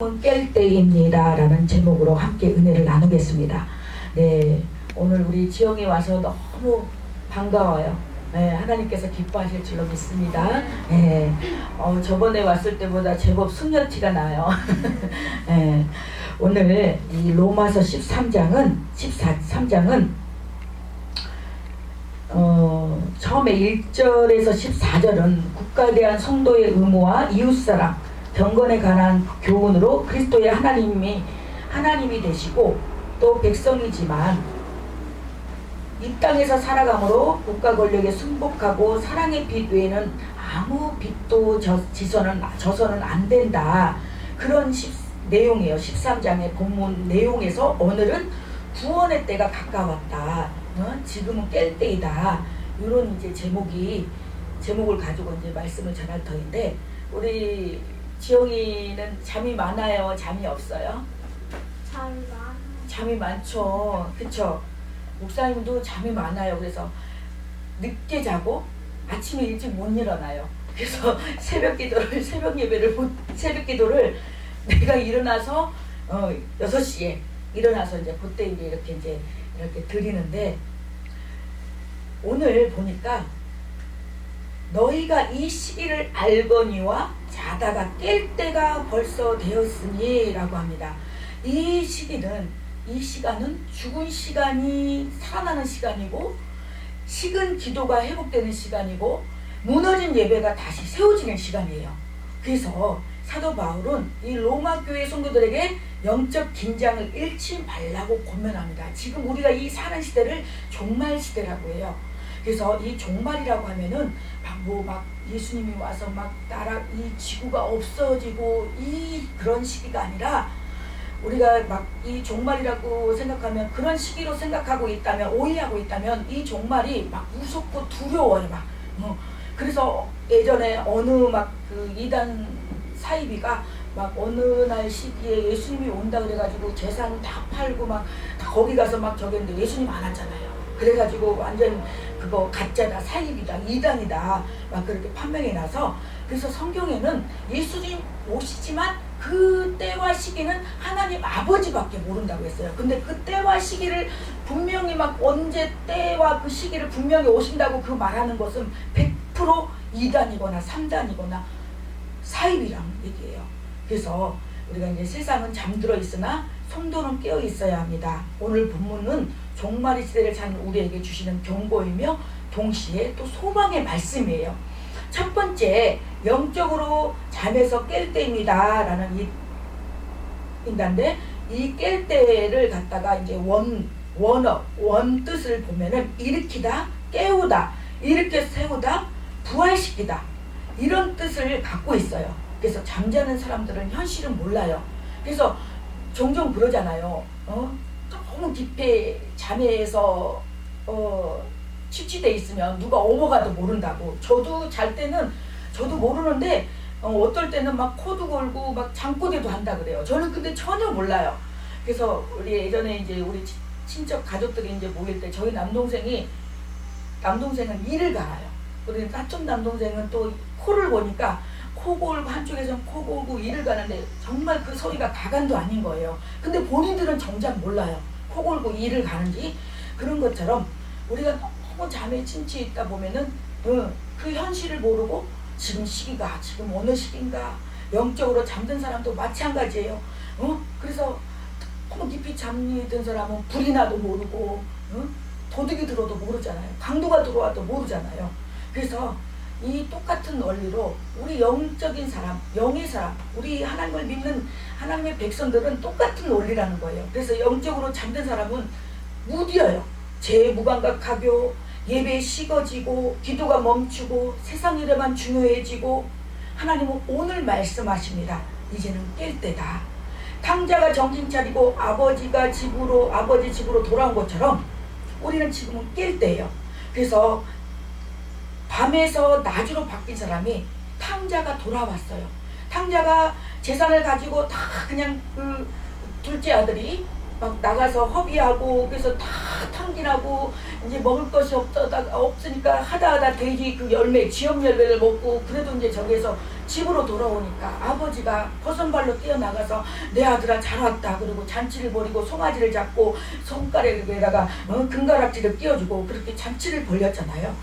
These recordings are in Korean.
깰 때입니다 라는 제목으로 함께 은혜를 나누겠습니다. 네, 오늘 우리 지영이 와서 너무 반가워요. 네, 하나님께서 기뻐하실 줄로 믿습니다. 네, 저번에 왔을 때보다 제법 숙녀티가 나요. 네, 오늘 이 로마서 13장은 처음에 1절에서 14절은 국가에 대한 성도의 의무와 이웃사랑, 경건에 관한 교훈으로 그리스도의 하나님이 되시고 또 백성이지만 이 땅에서 살아감으로 국가 권력에 순복하고 사랑의 빛 외에는 아무 빛도 져서는 안 된다. 그런 내용이에요. 13장의 본문 내용에서 오늘은 구원의 때가 가까웠다. 지금은 깰 때이다. 이런 이제 제목을 가지고 이제 말씀을 전할 터인데, 우리 지영이는 잠이 많아요? 잠이 없어요? 잠이 많죠. 그쵸? 목사님도 잠이 많아요. 그래서 늦게 자고 아침에 일찍 못 일어나요. 그래서 새벽 기도를 내가 일어나서 6시에 일어나서 이제 그때 이렇게 드리는데, 오늘 보니까 너희가 이 시기를 알거니와 자다가 깰 때가 벌써 되었으니 라고 합니다. 이 시간은 죽은 시간이 살아나는 시간이고, 식은 기도가 회복되는 시간이고, 무너진 예배가 다시 세워지는 시간이에요. 그래서 사도 바울은 이 로마 교회 성도들에게 영적 긴장을 잃지 말라고 권면합니다. 지금 우리가 이 사는 시대를 종말 시대라고 해요. 그래서 이 종말이라고 하면은 막 예수님이 와서 이 지구가 없어지고 그런 시기가 아니라, 우리가 막 이 종말이라고 생각하면, 그런 시기로 생각하고 있다면, 오해하고 있다면 이 종말이 막 무섭고 두려워요. 그래서 예전에 어느 그 이단 사이비가 어느 날 시기에 예수님이 온다 그래가지고 재산 다 팔고 거기 가서 저기했는데 예수님 안 왔잖아요. 그래가지고 완전 그거 가짜다, 사입이다, 이단이다 그렇게 판명이 나서, 그래서 성경에는 예수님 오시지만 그 때와 시기는 하나님 아버지밖에 모른다고 했어요. 근데 그 때와 시기를 분명히 언제 때와 그 시기를 분명히 오신다고 그 말하는 것은 100% 이단이거나 3단이거나 사입이라는 얘기예요. 그래서 우리가 이제 세상은 잠들어 있으나 성도는 깨어 있어야 합니다. 오늘 본문은 종말의 시대를 사는 우리에게 주시는 경고이며 동시에 또 소망의 말씀이에요. 첫 번째, 영적으로 잠에서 깰 때입니다 라는 인단데, 이 깰 때를 갖다가 이제 원 뜻을 보면은 일으키다, 깨우다, 일으켜 세우다, 부활시키다, 이런 뜻을 갖고 있어요. 그래서 잠자는 사람들은 현실은 몰라요. 그래서 종종 그러잖아요. 너무 깊이 잠에서 취취돼 있으면 누가 오버가도 모른다고. 저도 잘 때는 저도 모르는데 어떨 때는 코도 골고 잠꼬대도 한다 그래요. 저는 근데 전혀 몰라요. 그래서 우리 예전에 이제 우리 친척 가족들이 이제 모일 때 저희 남동생은 이를 갈아요. 그리고 사촌 남동생은 또 코를 보니까 코 골고, 한쪽에서는 코 골고 이를 가는데 정말 그 소리가 가관도 아닌 거예요. 근데 본인들은 정작 몰라요. 코 골고 이를 가는지. 그런 것처럼 우리가 너무 잠에 침체해 있다 보면은 그 현실을 모르고 지금 어느 시기인가. 영적으로 잠든 사람도 마찬가지예요. 그래서 너무 깊이 잠든 사람은 불이 나도 모르고, 도둑이 들어도 모르잖아요. 강도가 들어와도 모르잖아요. 그래서 이 똑같은 원리로 우리 영적인 사람, 영의 사람, 우리 하나님을 믿는 하나님의 백성들은 똑같은 원리라는 거예요. 그래서 영적으로 잠든 사람은 무디어요. 죄에 무감각하고, 예배에 식어지고, 기도가 멈추고, 세상 일에만 중요해지고. 하나님은 오늘 말씀하십니다. 이제는 깰 때다. 탕자가 정신 차리고 아버지 집으로 돌아온 것처럼 우리는 지금은 깰 때예요. 그래서 밤에서 낮으로 바뀐 사람이 탕자가 돌아왔어요. 탕자가 재산을 가지고 다 그냥 그 둘째 아들이 막 나가서 허비하고 그래서 다 탕진하고 이제 먹을 것이 없으니까 하다 돼지 그 열매 지엽 열매를 먹고 그래도 이제 저기에서 집으로 돌아오니까 아버지가 버선발로 뛰어나가서 내 아들아 잘 왔다 그리고 잔치를 벌이고 송아지를 잡고 손가락에다가 금가락지를 끼워주고 그렇게 잔치를 벌였잖아요.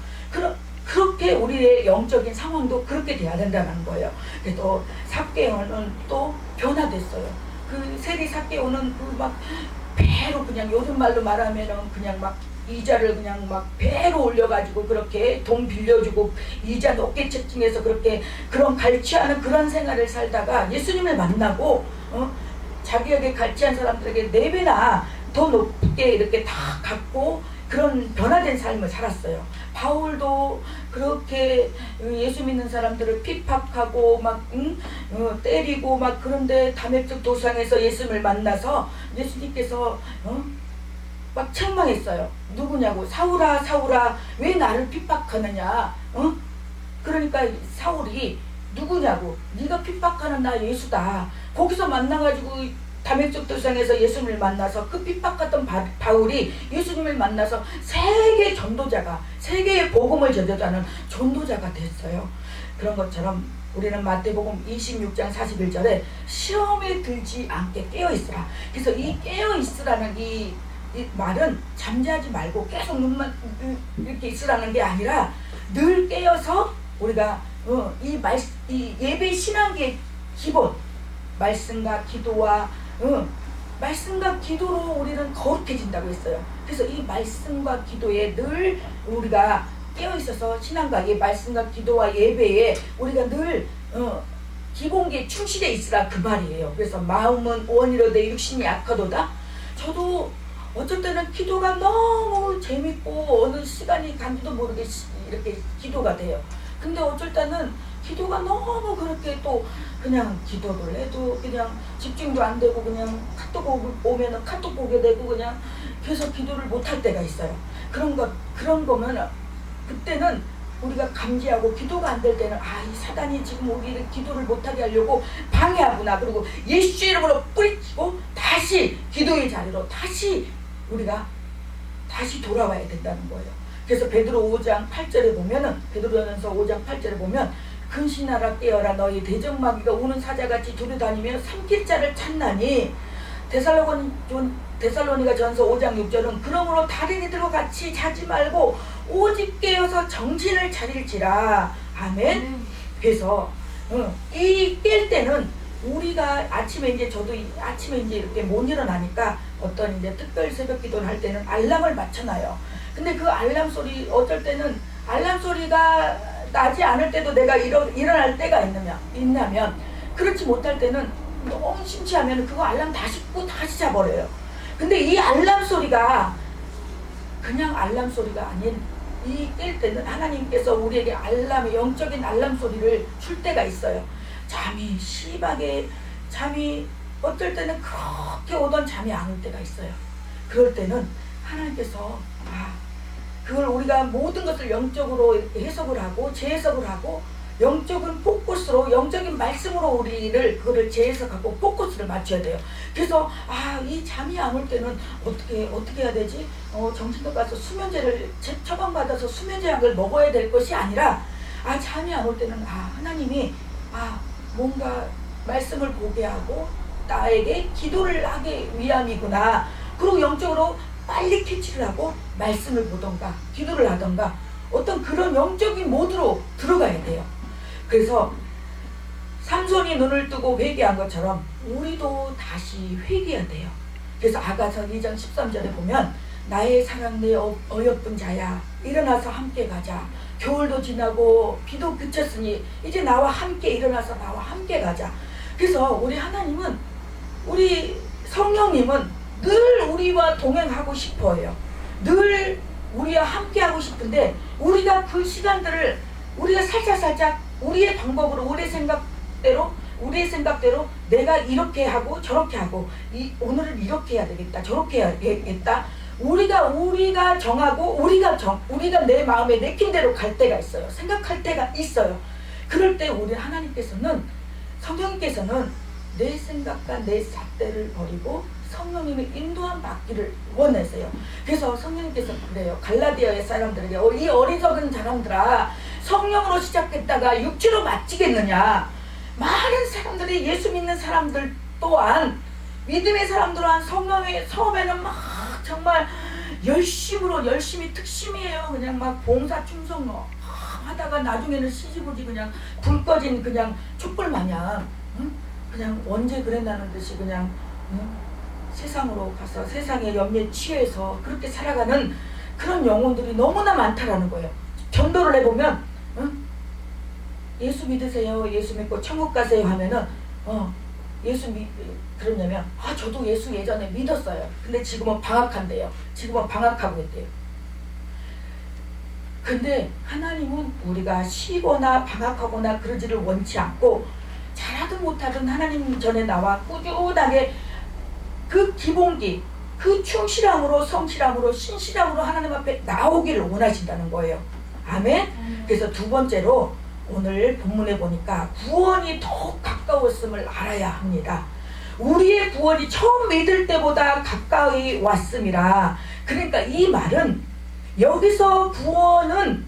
그렇게 우리의 영적인 상황도 그렇게 돼야 된다는 거예요. 그래도 삭개오는 또 변화됐어요. 그 세리 삭개오는 그 막 배로 그냥 요즘 말로 말하면은 그냥 막 이자를 그냥 막 배로 올려가지고 그렇게 돈 빌려주고 이자 높게 채팅해서 그렇게 그런 갈취하는 그런 생활을 살다가 예수님을 만나고 자기에게 갈취한 사람들에게 4배나 더 높게 이렇게 다 갖고 그런 변화된 삶을 살았어요. 바울도 그렇게 예수 믿는 사람들을 핍박하고 막 때리고 막 그런데 다메섹 도상에서 예수님을 만나서 예수님께서 막 책망했어요. 누구냐고. 사울아 사울아 왜 나를 핍박하느냐. 그러니까 사울이 누구냐고. 네가 핍박하는 나 예수다. 거기서 만나가지고 다메섹 도상에서 예수님을 만나서 그 핍박했던 바울이 예수님을 만나서 세계 전도자가 세계의 복음을 전도하는 전도자가 됐어요. 그런 것처럼 우리는 마태복음 26장 41절에 시험에 들지 않게 깨어있으라. 그래서 이 깨어있으라는 이 말은 잠자지 말고 계속 눈만 이렇게 있으라는 게 아니라 늘 깨어서 우리가 이 예배 신앙의 기본 말씀과 기도와 말씀과 기도로 우리는 거룩해진다고 했어요. 그래서 이 말씀과 기도에 늘 우리가 깨어있어서 신앙과 말씀과 기도와 예배에 우리가 늘 기본기에 충실해 있으라 그 말이에요. 그래서 마음은 원이로되 육신이 약하도다. 저도 어쩔 때는 기도가 너무 재밌고 어느 시간이 간지도 모르게 이렇게 기도가 돼요. 근데 어쩔 때는 기도가 너무 그렇게 또 그냥 기도를 해도 그냥 집중도 안 되고 그냥 카톡 오면은 카톡 보게 되고 그냥 계속 기도를 못 할 때가 있어요. 그런 거면 그때는 우리가 감지하고 기도가 안 될 때는 이 사단이 지금 우리를 기도를 못하게 하려고 방해하구나. 그리고 예수 이름으로 뿌리치고 다시 기도의 자리로 우리가 다시 돌아와야 된다는 거예요. 그래서 베드로 5장 8절에 보면은 베드로전서 5장 8절에 보면 근신하라 깨어라 너희 대적마귀가 우는 사자같이 두루다니며 삼킬 자를 찾나니 데살로니가 전서 5장 6절은 그러므로 다른 이들과 같이 자지 말고 오직 깨어서 정신을 차릴지라. 아멘. 그래서 이 깰 때는 우리가 아침에 이제 저도 아침에 이제 이렇게 못 일어나니까 어떤 이제 특별 새벽 기도를 할 때는 알람을 맞춰놔요. 근데 그 알람 소리 어쩔 때는 알람 소리가 나지 않을 때도 내가 일어날 때가 있냐면 그렇지 못할 때는 너무 심취하면 그거 알람 다시 끄고 다시 자버려요. 근데 이 알람 소리가 그냥 알람 소리가 아닌 이 깰 때는 하나님께서 우리에게 영적인 알람 소리를 줄 때가 있어요. 잠이 심하게 어떨 때는 그렇게 오던 잠이 안 올 때가 있어요. 그럴 때는 하나님께서 그걸 우리가 모든 것을 영적으로 해석을 하고 재해석을 하고 영적인 포커스로 영적인 말씀으로 그거를 재해석하고 포커스를 맞춰야 돼요. 그래서 이 잠이 안 올 때는 어떻게 해야 되지? 정신과 가서 수면제를 처방받아서 수면제 약을 먹어야 될 것이 아니라 잠이 안 올 때는 하나님이 뭔가 말씀을 보게 하고 나에게 기도를 하기 위함이구나. 그리고 영적으로 빨리 캐치를 하고 말씀을 보던가 기도를 하던가 어떤 그런 영적인 모드로 들어가야 돼요. 그래서 삼손이 눈을 뜨고 회개한 것처럼 우리도 다시 회개해야 돼요. 그래서 아가서 2장 13절에 보면 나의 사랑 내 어여쁜 자야 일어나서 함께 가자. 겨울도 지나고 비도 그쳤으니 이제 나와 함께 일어나서 나와 함께 가자. 그래서 우리 하나님은 우리 성령님은 늘 우리와 동행하고 싶어요. 늘 우리와 함께 하고 싶은데 우리가 그 시간들을 우리가 살짝 우리의 방법으로 우리의 생각대로 내가 이렇게 하고 저렇게 하고 오늘은 이렇게 해야 되겠다 저렇게 해야 되겠다 우리가 정하고 우리가 내 마음에 내킨대로 갈 때가 있어요. 생각할 때가 있어요. 그럴 때 우리 하나님께서는 성령님께서는 내 생각과 내 잣대를 버리고 성령님의 인도함 받기를 원했어요. 그래서 성령님께서 그래요. 갈라디아의 사람들에게 이 어리석은 사람들아, 성령으로 시작했다가 육체로 마치겠느냐. 많은 사람들이, 예수 믿는 사람들 또한, 믿음의 사람들 또한 성령의 처음에는 막 정말 열심히 특심이에요. 그냥 막 봉사 충성로 하다가 나중에는 시지부지 그냥 불 꺼진 그냥 촛불 마냥, 응? 그냥 언제 그랬다는 듯이 그냥, 응? 세상으로 가서 세상의 염려에 취해서 그렇게 살아가는 그런 영혼들이 너무나 많다라는 거예요. 전도를 해보면, 응? 예수 믿으세요, 예수 믿고 천국 가세요 하면은 그러냐면 저도 예수 예전에 믿었어요. 근데 지금은 방학한대요. 지금은 방학하고 있대요. 근데 하나님은 우리가 쉬거나 방학하거나 그러지를 원치 않고, 잘하든 못하든 하나님 전에 나와 꾸준하게 그 기본기, 그 충실함으로, 성실함으로, 신실함으로 하나님 앞에 나오기를 원하신다는 거예요. 아멘. 그래서 두 번째로 오늘 본문에 보니까 구원이 더욱 가까웠음을 알아야 합니다. 우리의 구원이 처음 믿을 때보다 가까이 왔음이라. 그러니까 이 말은 여기서 구원은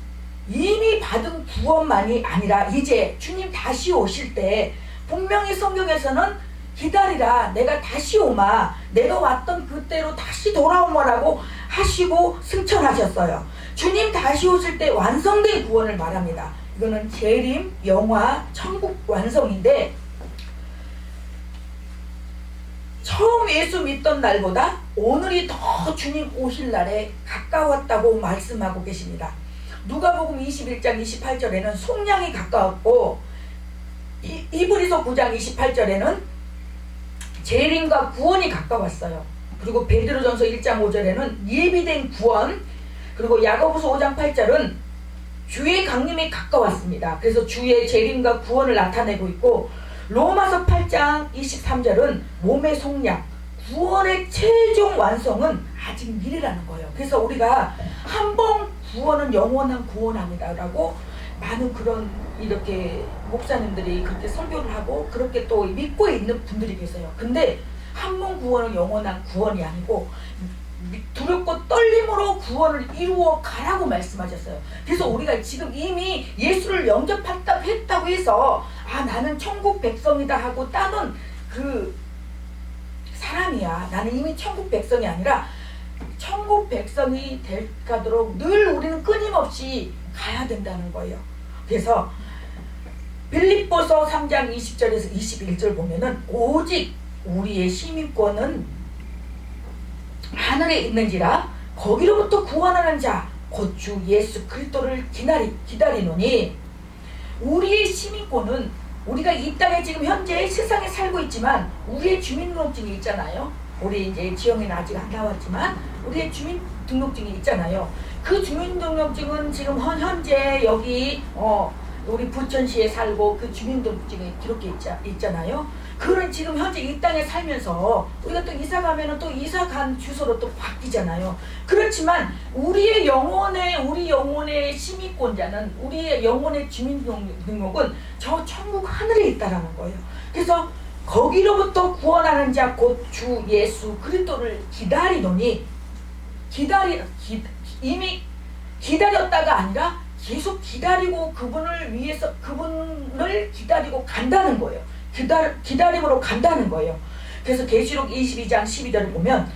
이미 받은 구원만이 아니라 이제 주님 다시 오실 때, 분명히 성경에서는 기다리라, 내가 다시 오마, 내가 왔던 그때로 다시 돌아오마라고 하시고 승천하셨어요. 주님 다시 오실 때 완성된 구원을 말합니다. 이거는 재림, 영화, 천국 완성인데, 처음 예수 믿던 날보다 오늘이 더 주님 오실 날에 가까웠다고 말씀하고 계십니다. 누가복음 21장 28절에는 속량이 가까웠고, 이브리서 9장 28절에는 재림과 구원이 가까웠어요. 그리고 베드로전서 1장 5절에는 예비된 구원, 그리고 야고보서 5장 8절은 주의 강림이 가까웠습니다. 그래서 주의 재림과 구원을 나타내고 있고, 로마서 8장 23절은 몸의 속량, 구원의 최종 완성은 아직 미래라는 거예요. 그래서 우리가 한 번 구원은 영원한 구원합니다 라고 많은 그런 이렇게 목사님들이 그렇게 설교를 하고 그렇게 또 믿고 있는 분들이 계세요. 근데 한 번 구원은 영원한 구원이 아니고 두렵고 떨림으로 구원을 이루어 가라고 말씀하셨어요. 그래서 우리가 지금 이미 예수를 영접했다고 해서 나는 천국 백성이다 하고 따는 그 사람이야. 나는 이미 천국 백성이 아니라 천국 백성이 되도록 늘 우리는 끊임없이 가야 된다는 거예요. 그래서 빌립보서 3장 20절에서 21절 보면은 오직 우리의 시민권은 하늘에 있는지라 거기로부터 구원하는 자 곧 주 예수 그리스도를 기다리노니. 우리의 시민권은 우리가 이 땅에 지금 현재 세상에 살고 있지만 우리의 주민등록증이 있잖아요. 우리 이제 지영이는 아직 안 나왔지만 우리의 주민등록증이 있잖아요. 그 주민등록증은 지금 현재 여기 우리 부천시에 살고 그 주민등록증이 기록돼 있잖아요. 그런 지금 현재 이 땅에 살면서 우리가 또 이사 가면은 또 이사 간 주소로 또 바뀌잖아요. 그렇지만 우리 영혼의 시민권자는, 우리의 영혼의 주민등록은 저 천국 하늘에 있다라는 거예요. 그래서 거기로부터 구원하는 자 곧 주 예수 그리스도를 기다리노니, 이미 기다렸다가 아니라 계속 기다리고 그분을 위해서 그분을 기다리고 간다는 거예요. 기다림으로 간다는 거예요. 그래서 계시록 22장 12절을 보면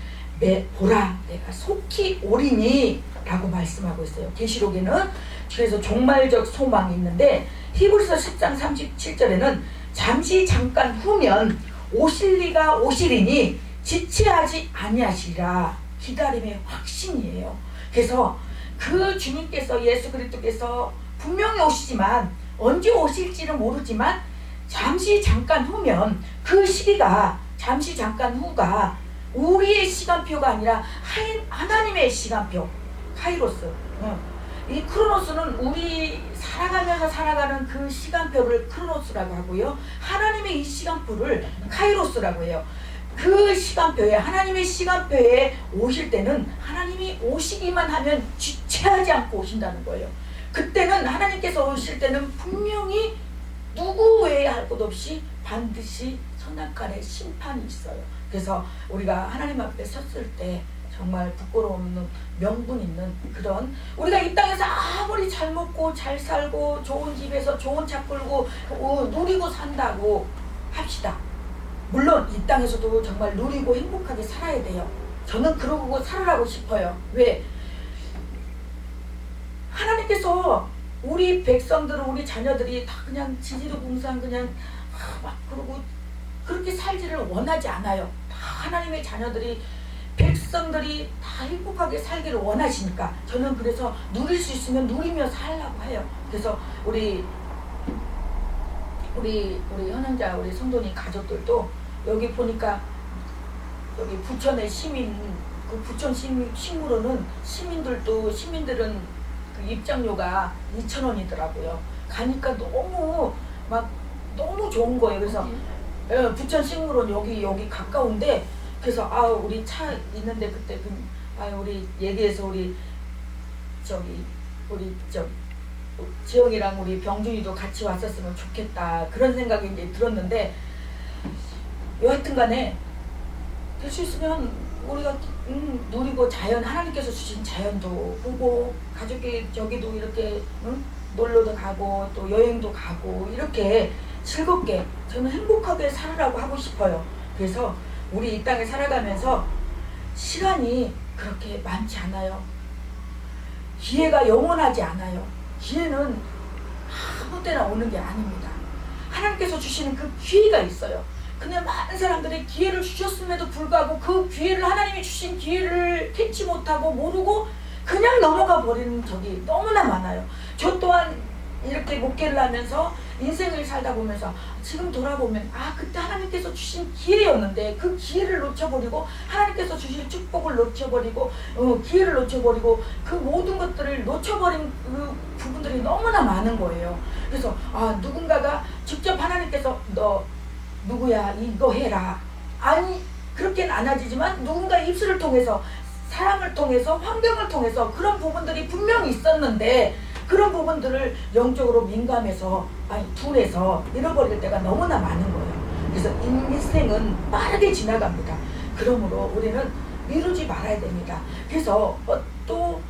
보라 내가 속히 오리니 라고 말씀하고 있어요. 계시록에는 그래서 종말적 소망이 있는데, 히브리서 10장 37절에는 잠시 잠깐 후면 오실리가 오시리니 지체하지 아니하시리라. 기다림의 확신이에요. 그래서 그 주님께서, 예수 그리스도께서 분명히 오시지만 언제 오실지는 모르지만 잠시 잠깐 후면, 그 시기가 잠시 잠깐 후가 우리의 시간표가 아니라 하나님의 시간표, 카이로스. 이 크로노스는 우리 살아가면서 살아가는 그 시간표를 크로노스라고 하고요, 하나님의 이 시간표를 카이로스라고 해요. 그 시간표에, 하나님의 시간표에 오실 때는 하나님이 오시기만 하면 지체하지 않고 오신다는 거예요. 그때는 하나님께서 오실 때는 분명히 누구 외에 할 것 없이 반드시 선악간의 심판이 있어요. 그래서 우리가 하나님 앞에 섰을 때 정말 부끄러움 명분 있는 그런, 우리가 이 땅에서 아무리 잘 먹고 잘 살고 좋은 집에서 좋은 차 끌고 누리고 산다고 합시다. 물론 이 땅에서도 정말 누리고 행복하게 살아야 돼요. 저는 그러고 살아가고 싶어요. 왜? 하나님께서 우리 백성들은, 우리 자녀들이 다 그냥 지지리궁상 그냥 막 그러고 그렇게 살지를 원하지 않아요. 다 하나님의 자녀들이, 백성들이 다 행복하게 살기를 원하시니까 저는 그래서 누릴 수 있으면 누리며 살라고 해요. 그래서 우리 현영자 우리 성도님 가족들도 여기 보니까 여기 부천의 시민, 그 부천 시민으로는 시민들은 그 입장료가 2,000원이더라고요. 가니까 너무 좋은 거예요. 그래서 부천 식물원 여기 가까운데, 그래서 우리 차 있는데 그때 우리 얘기해서 우리 지영이랑 우리 병준이도 같이 왔었으면 좋겠다, 그런 생각이 이제 들었는데, 여하튼 간에 될 수 있으면 우리가 누리고 자연, 하나님께서 주신 자연도 보고 가족이 저기도 이렇게 놀러도 가고 또 여행도 가고 이렇게 즐겁게 저는 행복하게 살으라고 하고 싶어요. 그래서 우리 이 땅에 살아가면서 시간이 그렇게 많지 않아요. 기회가 영원하지 않아요. 기회는 아무 때나 오는 게 아닙니다. 하나님께서 주시는 그 기회가 있어요. 근데 많은 사람들이 기회를 주셨음에도 불구하고 그 기회를, 하나님이 주신 기회를 캐치 못하고 모르고 그냥 넘어가 버리는 적이 너무나 많아요. 저 또한 이렇게 목회를 하면서 인생을 살다 보면서 지금 돌아보면 그때 하나님께서 주신 기회였는데 그 기회를 놓쳐버리고, 하나님께서 주신 축복을 놓쳐버리고 기회를 놓쳐버리고 그 모든 것들을 놓쳐버린 그 부분들이 너무나 많은 거예요. 그래서 누군가가 직접 하나님께서 너 누구야 이거 해라, 아니 그렇게는 안 하지만 누군가 입술을 통해서, 사람을 통해서, 환경을 통해서 그런 부분들이 분명히 있었는데 그런 부분들을 영적으로 민감해서 둔해서 잃어버릴 때가 너무나 많은 거예요. 그래서 인생은 빠르게 지나갑니다. 그러므로 우리는 미루지 말아야 됩니다. 그래서 또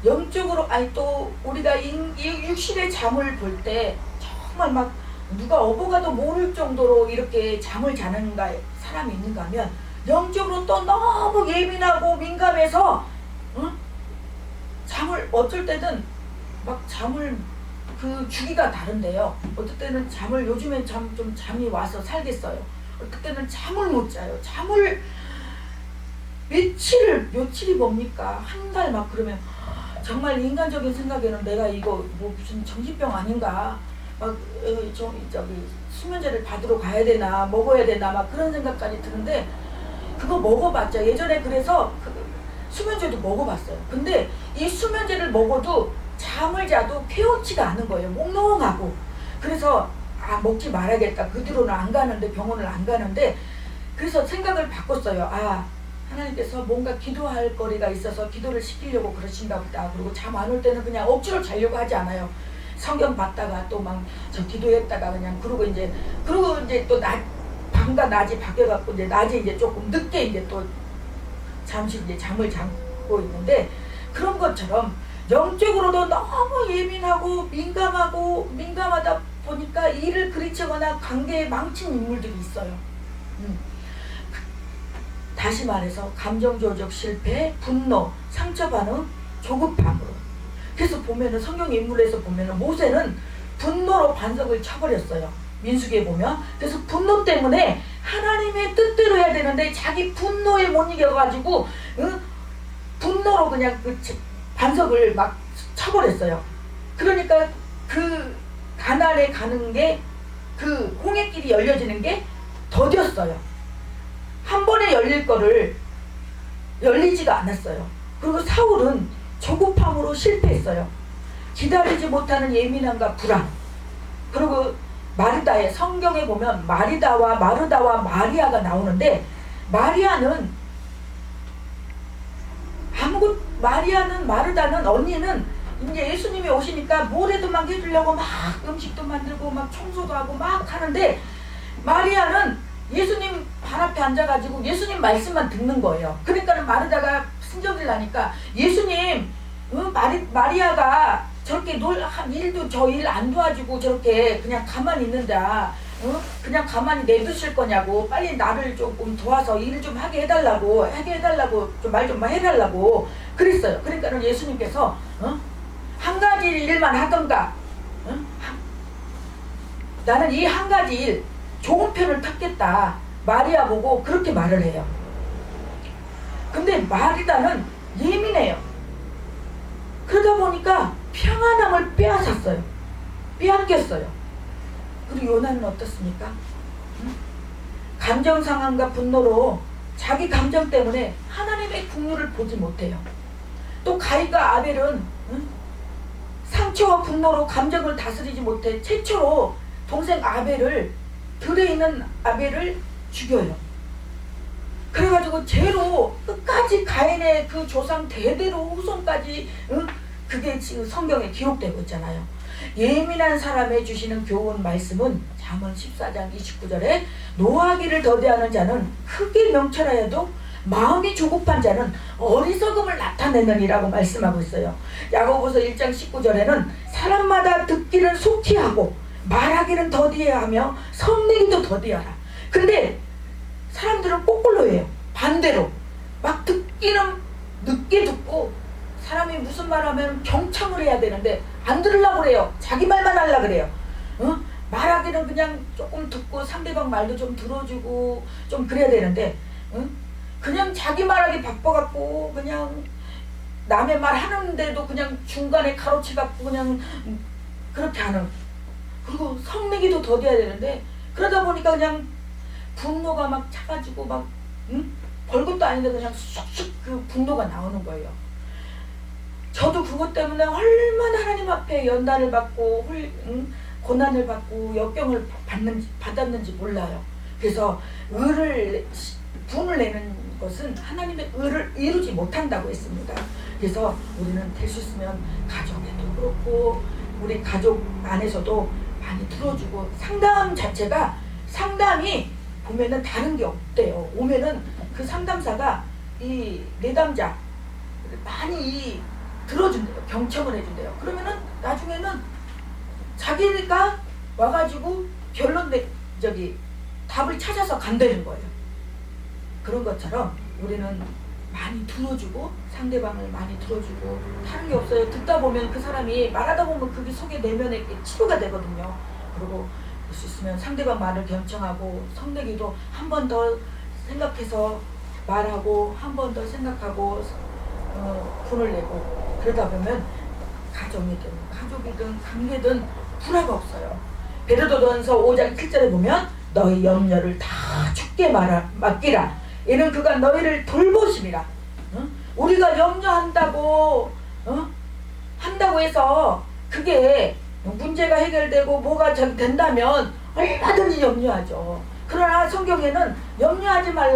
영적으로 또 우리가 이 육신의 잠을 볼 때 정말 막 누가 어부가도 모를 정도로 이렇게 잠을 자는 사람이 있는가 하면, 영적으로 또 너무 예민하고 민감해서 잠을 어쩔 때는 막 잠을 그 주기가 다른데요. 어떨 때는 잠을, 요즘엔 좀 잠이 와서 살겠어요. 어떨 때는 잠을 못 자요. 잠을 며칠이 뭡니까? 한 달 막 그러면 정말 인간적인 생각에는 내가 이거 뭐 무슨 정신병 아닌가? 막 수면제를 받으러 가야 되나, 먹어야 되나, 막 그런 생각까지 드는데, 그거 먹어봤죠. 예전에 그래서 수면제도 먹어봤어요. 근데 이 수면제를 먹어도 잠을 자도 개운치가 않은 거예요. 몽롱하고. 그래서 먹지 말아야겠다. 그 뒤로는 안 가는데, 병원을 안 가는데, 그래서 생각을 바꿨어요. 하나님께서 뭔가 기도할 거리가 있어서 기도를 시키려고 그러신가 보다. 그리고 잠 안 올 때는 그냥 억지로 자려고 하지 않아요. 성경 봤다가 또 막 기도했다가 그냥 그러고 이제 또 밤과 낮이 바뀌어갖고 이제 낮에 이제 조금 늦게 이제 또 잠시 이제 잠을 자고 있는데, 그런 것처럼 영적으로도 너무 예민하고 민감하다 보니까 일을 그르치거나 관계에 망친 인물들이 있어요. 다시 말해서 감정 조작 실패, 분노, 상처 반응, 조급함으로. 그래서 보면은 성경 인물에서 보면은 모세는 분노로 반석을 쳐버렸어요. 민수기에 보면. 그래서 분노 때문에 하나님의 뜻대로 해야 되는데 자기 분노에 못 이겨가지고 분노로 그냥 그 반석을 막 쳐버렸어요. 그러니까 그 가나안에 가는 게, 그 홍해길이 열려지는 게 더뎠어요. 한 번에 열릴 거를 열리지가 않았어요. 그리고 사울은 조급함으로 실패했어요. 기다리지 못하는 예민함과 불안. 그리고 마르다에, 성경에 보면 마르다와 마리아가 나오는데, 마르다는 언니는 이제 예수님이 오시니까 뭐래도 막 해주려고 막 음식도 만들고 막 청소도 하고 막 하는데, 마리아는 예수님 발 앞에 앉아가지고 예수님 말씀만 듣는 거예요. 그러니까 마르다가 승적을 나니까 예수님, 마리아가 저렇게 일도 저 일 안 도와주고 저렇게 그냥 가만히 있는다. 그냥 가만히 내두실 거냐고, 빨리 나를 조금 도와서 일 좀 하게 해달라고 좀 말 좀 해달라고 그랬어요. 그러니까 예수님께서 한 가지 일만 하던가, 나는 이 한 가지 일 좋은 편을 택겠다, 마리아 보고 그렇게 말을 해요. 근데 마리다는 예민해요. 그러다 보니까 평안함을 빼앗겼어요. 그리고 요나는 어떻습니까? 감정 상함과 분노로 자기 감정 때문에 하나님의 국률을 보지 못해요. 또 가인과 아벨은 상처와 분노로 감정을 다스리지 못해 최초로 동생 아벨을, 들에 있는 아벨을 죽여요. 그래가지고 죄로 끝까지 가인의 그 조상 대대로 후손까지, 그게 지금 성경에 기록되고 있잖아요. 예민한 사람에 주시는 교훈 말씀은 잠언 14장 29절에 노하기를 더디하는 자는 크게 명철하여도 마음이 조급한 자는 어리석음을 나타내느니라고 말씀하고 있어요. 야고보서 1장 19절에는 사람마다 듣기를 속히 하고 말하기는 더디해야 하며 성내기도 더디하라. 근데 사람들은 거꾸로 해요. 반대로 막 듣기는 늦게 듣고, 사람이 무슨 말 하면 경청을 해야 되는데 안 들으려고 그래요. 자기 말만 하려고 그래요. 말하기는 그냥 조금 듣고 상대방 말도 좀 들어주고 좀 그래야 되는데, 그냥 자기 말하기 바빠갖고 그냥 남의 말 하는데도 그냥 중간에 가로치갖고 그냥 그렇게 하는. 그리고 성내기도 더뎌야 되는데, 그러다 보니까 그냥 분노가 막 차가지고 막 별것도 아닌데 그냥 쑥쑥 그 분노가 나오는 거예요. 저도 그것 때문에 얼마나 하나님 앞에 연단을 받고 고난을 받고 역경을 받았는지 몰라요. 그래서 분을 내는 것은 하나님의 의를 이루지 못한다고 했습니다. 그래서 우리는 될 수 있으면 가정에도 그렇고 우리 가족 안에서도 많이 들어주고, 상담이 보면은 다른 게 없대요. 오면은 그 상담사가 이 내담자 많이 들어준대요. 경청을 해준대요. 그러면은 나중에는 자기가 와가지고 답을 찾아서 간다는 거예요. 그런 것처럼 우리는 많이 들어주고, 상대방을 많이 들어주고, 다른 게 없어요. 듣다 보면 그 사람이 말하다 보면 그게 속에 내면에 치료가 되거든요. 그리고 될 수 있으면 상대방 말을 경청하고, 성내기도 한 번 더 생각해서 말하고, 한 번 더 생각하고 분을 내고, 그러다 보면 가족이든 관계든 불화가 없어요. 베드로전서 5장 7절에 보면 너희 염려를 다 주께 맡기라. 이는 그가 너희를 돌보심이라. 우리가 염려한다고 한다고 해서 그게 문제가 해결되고 뭐가 된다면 얼마든지 염려하죠. 그러나 성경에는 염려하지 말라.